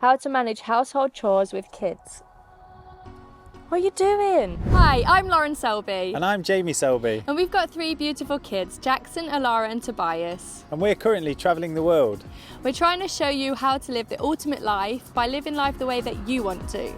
How to manage household chores with kids. What are you doing? Hi, I'm Lauren Selby. And I'm Jamie Selby. And we've got 3 beautiful kids, Jackson, Alara and Tobias. And we're currently travelling the world. We're trying to show you how to live the ultimate life by living life the way that you want to.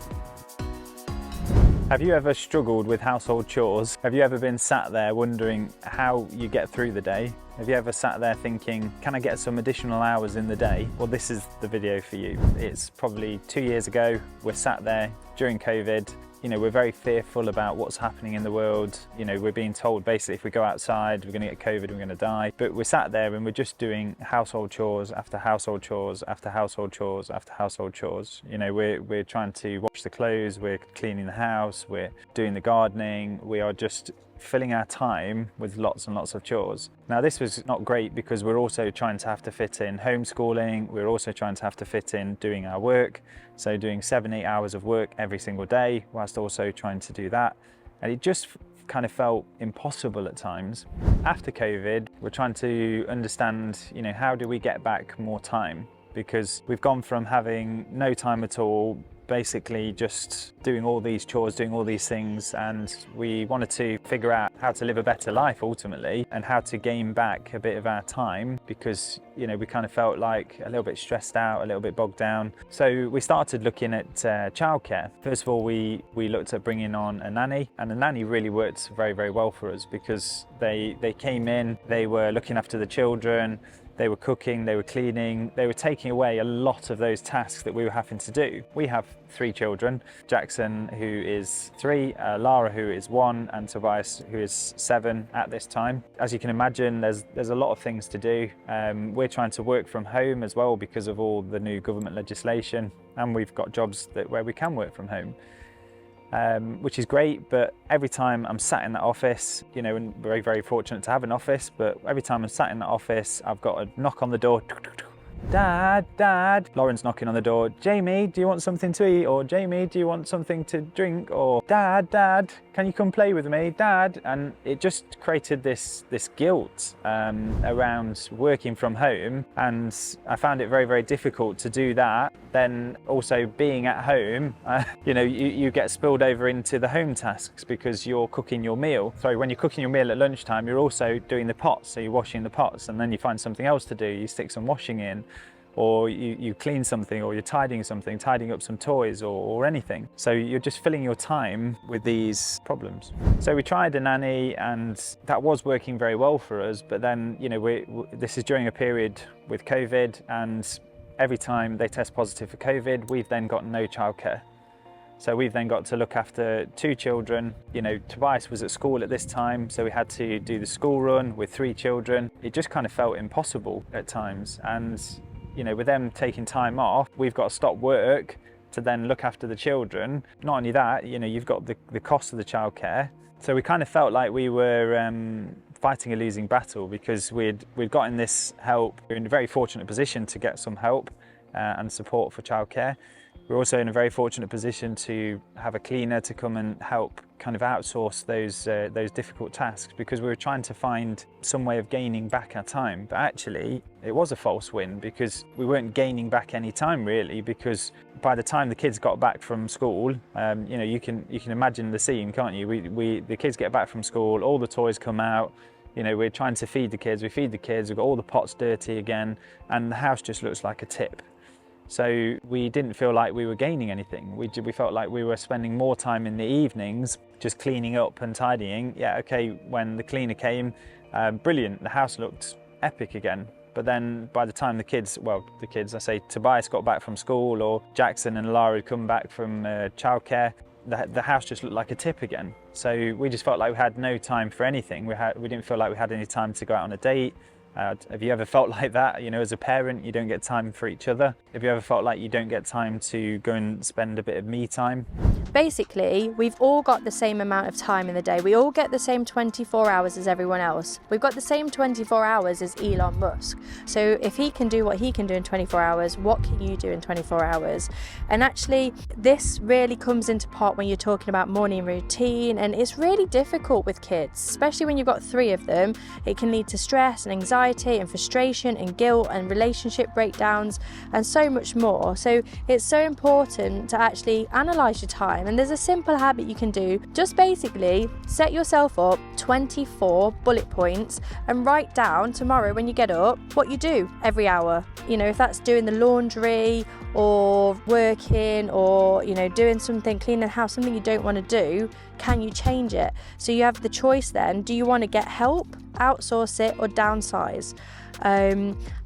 Have you ever struggled with household chores? Have you ever been sat there wondering how you get through the day? Have you ever sat there thinking, can I get some additional hours in the day? Well, this is the video for you. It's probably 2 years ago. We're sat there during COVID. You know, we're very fearful about what's happening in the world. You know, we're being told basically if we go outside, we're going to get COVID, we're going to die. But we're sat there and we're just doing household chores after household chores after household chores after household chores. You know, we're trying to wash the clothes, we're cleaning the house, we're doing the gardening. We are just filling our time with lots and lots of chores. Now, this was not great because we're also trying to have to fit in homeschooling. We're also trying to have to fit in doing our work. So doing 7-8 hours of work every single day whilst also trying to do that. And it just kind of felt impossible at times. After COVID, we're trying to understand, you know, how do we get back more time? Because we've gone from having no time at all, basically just doing all these chores, doing all these things, and we wanted to figure out how to live a better life ultimately and how to gain back a bit of our time because, you know, we kind of felt like a little bit stressed out, a little bit bogged down. So we started looking at childcare. First of all, we looked at bringing on a nanny, and the nanny really worked very, very well for us because they came in, they were looking after the children, they were cooking, they were cleaning, they were taking away a lot of those tasks that we were having to do. We have 3 children, Jackson, who is 3, Lara, who is 1, and Tobias, who is 7 at this time. As you can imagine, there's a lot of things to do. We're trying to work from home as well because of all the new government legislation, and we've got jobs where we can work from home. Which is great, but every time I'm sat in that office, you know, and very, very fortunate to have an office, but every time I'm sat in that office, I've got a knock on the door. Dad, Dad. Lauren's knocking on the door. Jamie, do you want something to eat? Or Jamie, do you want something to drink? Or Dad, Dad, can you come play with me? Dad. And it just created this guilt around working from home. And I found it very, very difficult to do that. Then also being at home, you know, you get spilled over into the home tasks because you're cooking your meal. So when you're cooking your meal at lunchtime, you're also doing the pots. So you're washing the pots and then you find something else to do. You stick some washing in, or you clean something, or you're tidying something, tidying up some toys or anything. So you're just filling your time with these problems. So we tried a nanny and that was working very well for us. But then, you know, this is during a period with COVID, and every time they test positive for COVID, we've then got no childcare. So we've then got to look after 2 children. You know, Tobias was at school at this time, so we had to do the school run with 3 children. It just kind of felt impossible at times. And, you know, with them taking time off, we've got to stop work to then look after the children. Not only that, you know, you've got the cost of the childcare. So we kind of felt like we were fighting a losing battle because we'd gotten this help. We're in a very fortunate position to get some help and support for childcare. We're also in a very fortunate position to have a cleaner to come and help kind of outsource those difficult tasks, because we were trying to find some way of gaining back our time. But actually, it was a false win because we weren't gaining back any time really, because by the time the kids got back from school, you know, you can imagine the scene, can't you? The kids get back from school, all the toys come out. You know, we're trying to feed the kids, we feed the kids, we've got all the pots dirty again, and the house just looks like a tip. So we didn't feel like we were gaining anything. We felt like we were spending more time in the evenings just cleaning up and tidying. Yeah, okay, when the cleaner came, brilliant, the house looked epic again. But then by the time the kids, I say Tobias got back from school, or Jackson and Lara had come back from childcare, the house just looked like a tip again. So we just felt like we had no time for anything. We didn't feel like we had any time to go out on a date. Have you ever felt like that? You know, as a parent, you don't get time for each other. Have you ever felt like you don't get time to go and spend a bit of me time? Basically, we've all got the same amount of time in the day. We all get the same 24 hours as everyone else. We've got the same 24 hours as Elon Musk. So if he can do what he can do in 24 hours, what can you do in 24 hours? And actually, this really comes into part when you're talking about morning routine, and it's really difficult with kids, especially when you've got 3 of them. It can lead to stress and anxiety anxiety and frustration and guilt and relationship breakdowns and so much more. So it's so important to actually analyse your time, and there's a simple habit you can do. Just basically set yourself up 24 bullet points and write down tomorrow when you get up what you do every hour. You know, if that's doing the laundry or working or, you know, doing something, cleaning the house, something you don't want to do, can you change it? So you have the choice then. Do you want to get help, outsource it, or downsize?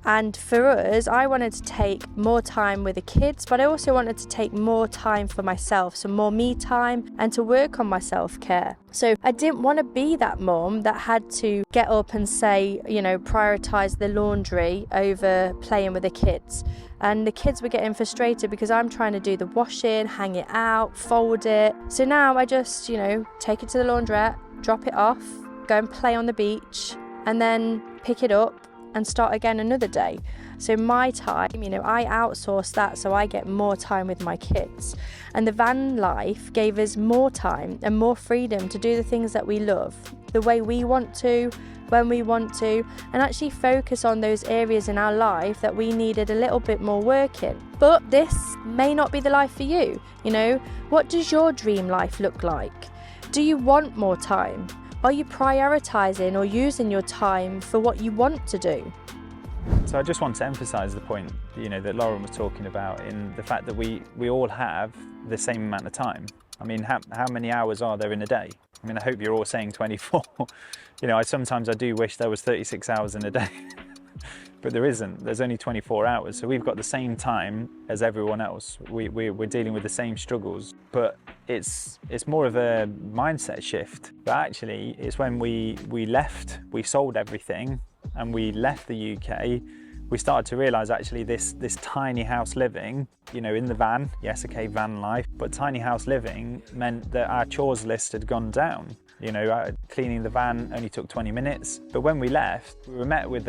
And for us, I wanted to take more time with the kids, but I also wanted to take more time for myself, so more me time, and to work on my self-care. So I didn't want to be that mum that had to get up and say, you know, prioritise the laundry over playing with the kids. And the kids were getting frustrated because I'm trying to do the washing, hang it out, fold it. So now I just, you know, take it to the laundrette, drop it off, go and play on the beach, and then pick it up and start again another day. So my time, you know, I outsource that so I get more time with my kids. And the van life gave us more time and more freedom to do the things that we love, the way we want to, when we want to, and actually focus on those areas in our life that we needed a little bit more work in. But this may not be the life for you. You know, what does your dream life look like? Do you want more time? Are you prioritising or using your time for what you want to do? So I just want to emphasise the point, you know, that Lauren was talking about, in the fact that we all have the same amount of time. I mean, how many hours are there in a day? I mean, I hope you're all saying 24. You know, sometimes I do wish there was 36 hours in a day, but there isn't. There's only 24 hours. So we've got the same time as everyone else. We're dealing with the same struggles, but it's more of a mindset shift. But actually, it's when we sold everything and we left the UK, we started to realise actually this tiny house living, you know, in the van, yes, okay, van life, but tiny house living meant that our chores list had gone down. You know, cleaning the van only took 20 minutes. But when we left, we were met with,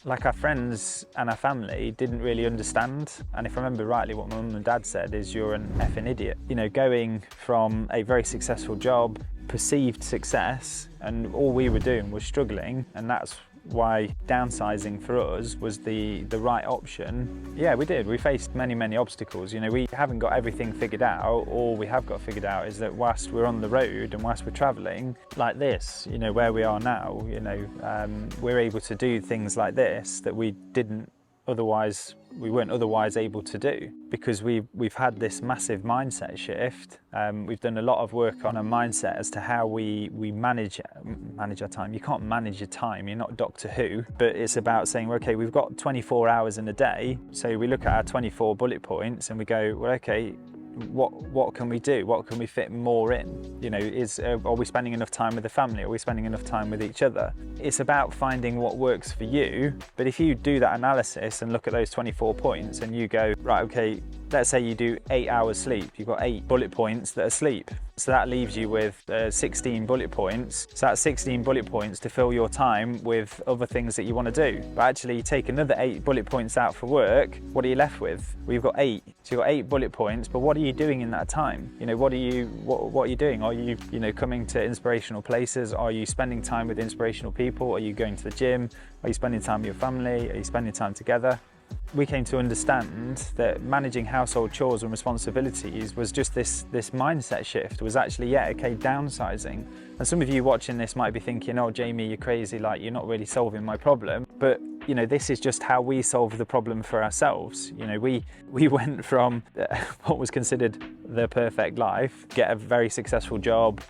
like, our friends and our family didn't really understand. And if I remember rightly, what my mum and dad said is, you're an effing idiot. You know, going from a very successful job, perceived success, and all we were doing was struggling, and that's why downsizing for us was the right option. Yeah, we did. We faced many obstacles. You know, we haven't got everything figured out. All we have got figured out is that whilst we're on the road and whilst we're traveling like this, you know, where we are now, you know, we're able to do things like this that we weren't otherwise able to do, because we've had this massive mindset shift. We've done a lot of work on a mindset as to how we manage our time. You can't manage your time, you're not Doctor Who, but it's about saying, okay, we've got 24 hours in a day, so we look at our 24 bullet points and we go, well, okay, what can we do? What can we fit more in? You know, are we spending enough time with the family? Are we spending enough time with each other? It's about finding what works for you. But if you do that analysis and look at those 24 points and you go, right, okay, let's say you do 8 hours sleep, you've got 8 bullet points that are sleep. So that leaves you with 16 bullet points. So that's 16 bullet points to fill your time with other things that you want to do. But actually, you take another 8 bullet points out for work, what are you left with? Well, you've got 8. So you've got 8 bullet points, but what are you doing in that time? You know, what are you doing? Are you, you know, coming to inspirational places? Are you spending time with inspirational people? Are you going to the gym? Are you spending time with your family? Are you spending time together? We came to understand that managing household chores and responsibilities was just this mindset shift, was actually, yeah, okay, downsizing. And some of you watching this might be thinking, oh, Jamie, you're crazy, like, you're not really solving my problem. But, you know, this is just how we solve the problem for ourselves. You know, we went from what was considered the perfect life, get a very successful job,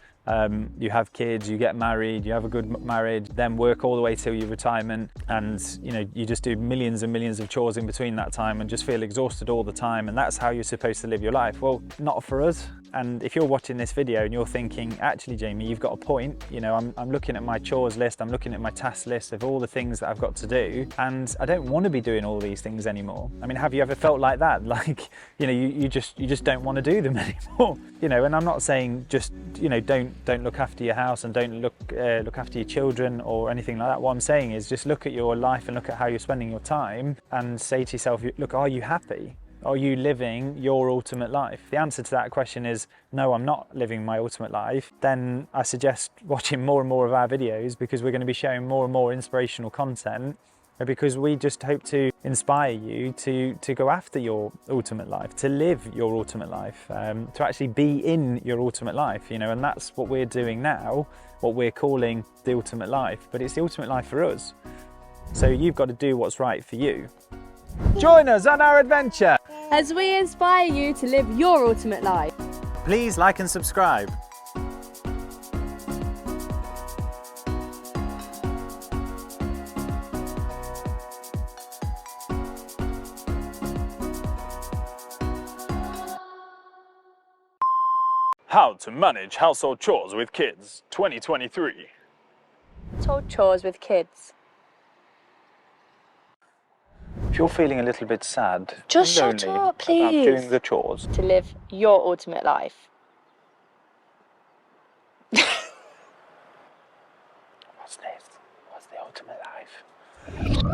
you have kids, you get married, you have a good marriage, then work all the way till your retirement, and you know, you just do millions and millions of chores in between that time and just feel exhausted all the time, and that's how you're supposed to live your life. Well, not for us. And if you're watching this video and you're thinking, actually, Jamie, you've got a point, you know, I'm looking at my chores list, I'm looking at my task list of all the things that I've got to do, and I don't want to be doing all these things anymore. I mean, have you ever felt like that? Like, you know, you just don't want to do them anymore. You know, and I'm not saying just, you know, don't look after your house and don't look after your children or anything like that. What I'm saying is just look at your life and look at how you're spending your time and say to yourself, look, are you happy? Are you living your ultimate life? The answer to that question is no, I'm not living my ultimate life. Then I suggest watching more and more of our videos, because we're going to be sharing more and more inspirational content because we just hope to inspire you to go after your ultimate life, to live your ultimate life, to actually be in your ultimate life, you know, and that's what we're doing now, what we're calling the ultimate life, but it's the ultimate life for us. So you've got to do what's right for you. Join us on our adventure as we inspire you to live your ultimate life. Please like and subscribe. How to manage household chores with kids 2023. Household chores with kids. If you're feeling a little bit sad, Just and shut lonely up, about please. doing the chores, To live your ultimate life. what's this? What's the ultimate life?